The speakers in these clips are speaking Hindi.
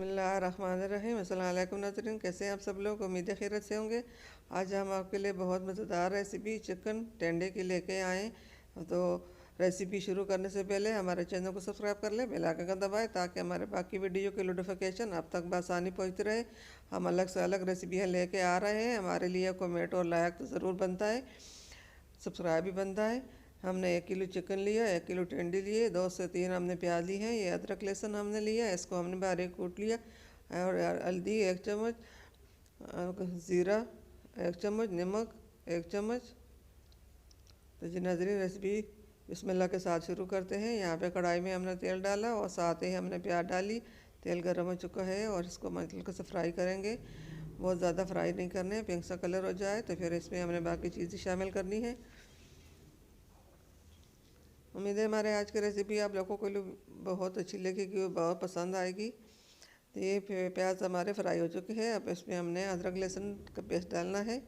बिस्मिल्लाहिर्रहमानिर्रहीम। अस्सलाम वालेकुम नाज़रीन, कैसे हैं आप सब लोग। उम्मीद है खैरियत से होंगे। आज हम आपके लिए बहुत मज़ेदार रेसिपी चिकन टेंडे की लेके आए। तो रेसिपी शुरू करने से पहले हमारे चैनल को सब्सक्राइब कर लें, बेल आइकन का दबाएं ताकि हमारे बाकी वीडियो की नोटिफिकेशन आप तक बआसानी पहुंचती रहे। हम अलग से अलग रेसिपियाँ लेके आ रहे हैं, हमारे लिए कमेंट और लाइक तो ज़रूर बनता है, सब्सक्राइब भी बनता है। हमने 1 किलो चिकन लिया, 1 किलो टेंडी लिए, 2 से 3 हमने प्याज ली हैं, ये अदरक लहसुन हमने लिया, इसको हमने बारीक कूट लिया। और हल्दी 1 चम्मच, ज़ीरा 1 चम्मच, नमक 1 चम्मच। तो जी नाज़रीन, रेसिपी बिस्मिल्लाह के साथ शुरू करते हैं। यहाँ पे कढ़ाई में हमने तेल डाला और साथ ही हमने प्याज डाली। तेल गर्म हो चुका है और इसको हल्के से फ्राई करेंगे। बहुत ज़्यादा फ्राई नहीं करने, पिंक सा कलर हो जाए तो फिर इसमें हमने बाकी चीज़ें शामिल करनी है। उम्मीद है हमारे आज की रेसिपी आप लोगों को बहुत अच्छी लगेगी, बहुत पसंद आएगी। तो ये प्याज हमारे फ्राई हो चुके हैं। अब इसमें हमने अदरक लहसुन का पेस्ट डालना है।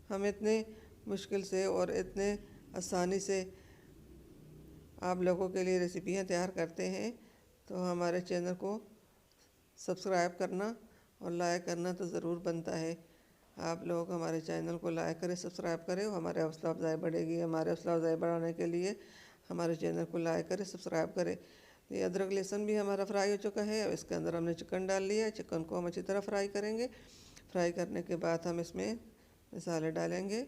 हम इतने मुश्किल से और इतने आसानी से आप लोगों के लिए रेसिपियाँ तैयार करते हैं, तो हमारे चैनल को सब्सक्राइब करना और लाइक करना तो ज़रूर बनता है। आप लोग हमारे चैनल को लाइक करें, सब्सक्राइब करें, हमारे हौसला अफजाई बढ़ेगी। हमारे हौसला अफजाई बढ़ाने के लिए हमारे चैनल को लाइक करें, सब्सक्राइब करें। ये अदरक लहसुन भी हमारा फ्राई हो चुका है। अब इसके अंदर हमने चिकन डाल लिया है। चिकन को हम अच्छी तरह फ्राई करेंगे। फ्राई करने के बाद हम इसमें मसाले डालेंगे।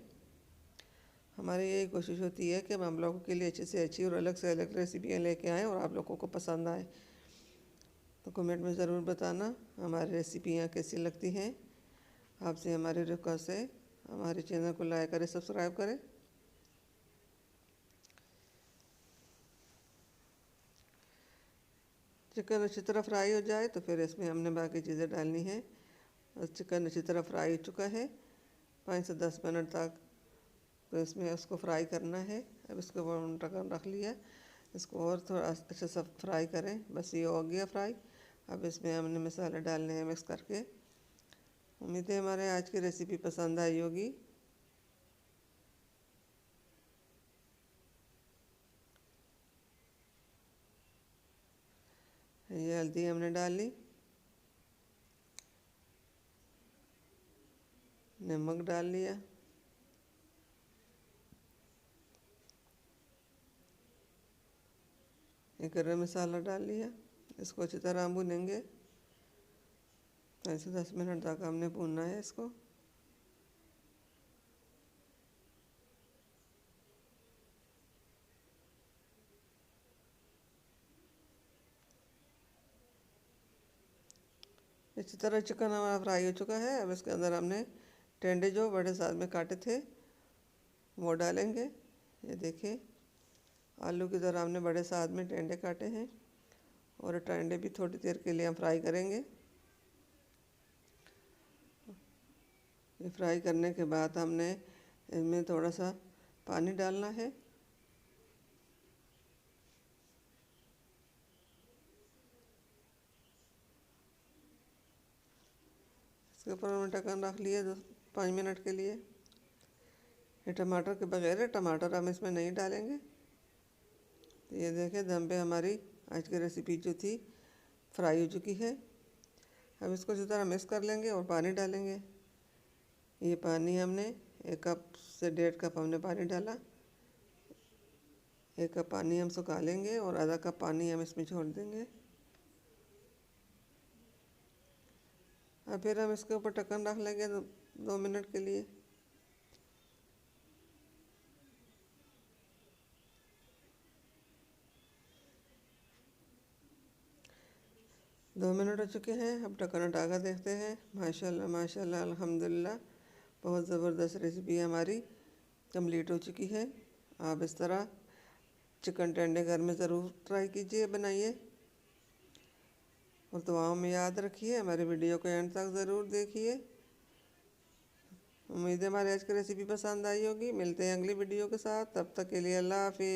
हमारी यही कोशिश होती है कि हम लोगों के लिए अच्छी से अच्छी और अलग से अलग रेसिपियाँ लेके आएँ और आप लोगों को पसंद आए। तो कमेंट में ज़रूर बताना हमारी रेसिपियाँ कैसी लगती हैं। आपसे हमारी रिक्वेस्ट है, हमारे चैनल को लाइक करें, सब्सक्राइब करें। चिकन अच्छी तरह फ्राई हो जाए तो फिर इसमें हमने बाकी चीज़ें डालनी है। चिकन अच्छी तरह फ्राई हो चुका है 5 से 10 मिनट तक, तो इसमें उसको फ्राई करना है। अब इसको ढक्कन रख लिया, इसको और थोड़ा अच्छे से फ्राई करें। बस ये हो गया फ्राई। अब इसमें हमने मसाले डालने हैं मिक्स करके। उम्मीद है हमारे आज की रेसिपी पसंद आई होगी। ये हल्दी हमने डाली, नमक डाल लिया, ये गरम मसाला डाल लिया। इसको अच्छी तरह भूनेंगे। 5 से 10 मिनट तक हमने भूनना है इसको। इसी तरह चिकन हमारा फ्राई हो चुका है। अब इसके अंदर हमने टेंडे जो बड़े साइज में काटे थे वो डालेंगे। ये देखिए, आलू की तरह हमने बड़े साइज में टेंडे काटे हैं और टेंडे भी थोड़ी देर के लिए हम फ्राई करेंगे। ये फ्राई करने के बाद हमने इसमें थोड़ा सा पानी डालना है। इसके ऊपर हमने ढक्कन रख लिया 5 मिनट के लिए। ये टमाटर के बगैर है, टमाटर हम इसमें नहीं डालेंगे। तो ये देखें, दम पे हमारी आज की रेसिपी जो थी फ्राई हो चुकी है। अब इसको इसी तरह मिक्स कर लेंगे और पानी डालेंगे। ये पानी हमने 1 कप से 1.5 कप हमने पानी डाला। 1 कप पानी हम सुखा लेंगे और आधा कप पानी हम इसमें छोड़ देंगे। और फिर हम इसके ऊपर ढक्कन रख लेंगे 2 मिनट के लिए। 2 मिनट हो चुके हैं। अब ढक्कन हटा कर देखते हैं। माशाल्लाह माशाल्लाह अल्हम्दुलिल्लाह, बहुत ज़बरदस्त रेसिपी हमारी कंप्लीट हो चुकी है। आप इस तरह चिकन टेंडे घर में ज़रूर ट्राई कीजिए, बनाइए और दुआओं में याद रखिए। हमारे वीडियो को एंड तक ज़रूर देखिए। उम्मीद है हमारी आज की रेसिपी पसंद आई होगी। मिलते हैं अगली वीडियो के साथ, तब तक के लिए अल्लाह हाफिज़।